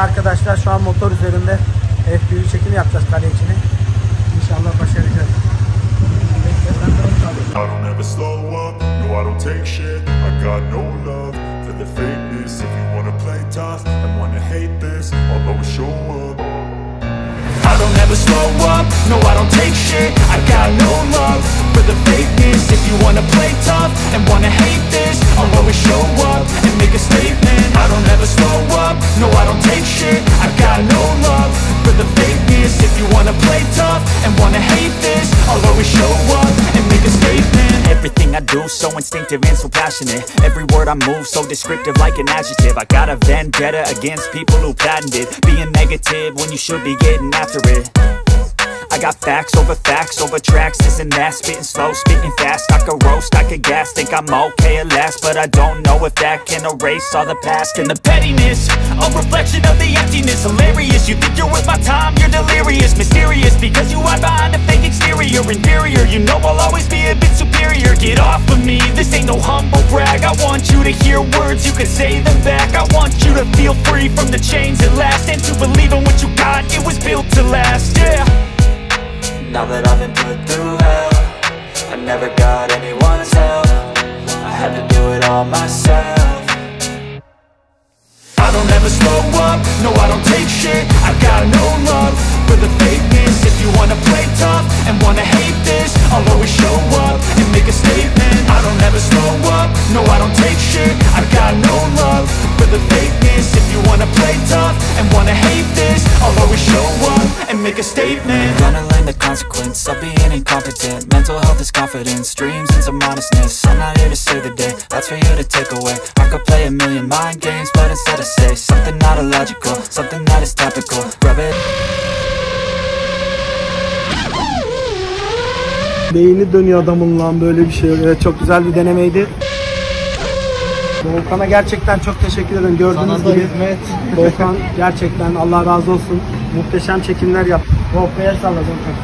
arkadaşlar, şu an motor üzerinde F1 çekim yapacağız Kaleiçin'i. İnşallah başaracağız. I don't ever slow up, no I don't take shit. I got no love for the fakeness. If you wanna play tough and wanna hate this, I'll always show up. I don't ever slow up, no I don't take shit. I got no love for the fakeness. If you wanna play tough and wanna hate this, I'll always show up and make a statement. I don't ever slow up, no I don't take shit. I got no love for the fakeness. If you wanna play tough and wanna hate this, I'll always show up and make a statement. Everything I do so instinctive and so passionate. Every word I move so descriptive like an adjective. I got a vendetta against people who patented being negative when you should be getting after it. I got facts over tracks, this and that. Spitting slow, spitting fast. I could roast, I could gas. Think I'm okay at last, but I don't know if that can erase all the past. And the pettiness, a reflection of the emptiness. Hilarious, you think you're worth my time, you're delirious. Mysterious, because you hide behind a fake exterior. Inferior, you know I'll always be a bit superior. Get off of me, this ain't no humble brag. I want you to hear words, you can say them back. I want you to feel free from the chains at last, and to believe in what you got, it was built to last, yeah. Now that I've been put through hell, I never got anyone's help. I had to do it all myself. I don't ever slow up, no I don't take shit. I got no love for the fakeness. If you wanna play tough and wanna hate this, I'll always show up and make a statement. I don't ever slow up, no I don't take shit. I got no love for the fakeness. If you wanna play tough and wanna hate this, I'll always show up and make a statement. Gonna learn the consequence of being incompetent. Mental health is confidence, dreams and some honestness. I'm not here to save the day, that's for you to take away. I could play a million mind games, but instead I say something not illogical, something that is topical. Rub it. Beyni dönüyor adamın lan, böyle bir şey. Evet, çok güzel bir denemeydi. Volkan'a gerçekten çok teşekkür ederim. Gördüğünüz gibi Volkan gerçekten Allah razı olsun. Muhteşem çekimler yaptı. Volkan'a salla Volkan.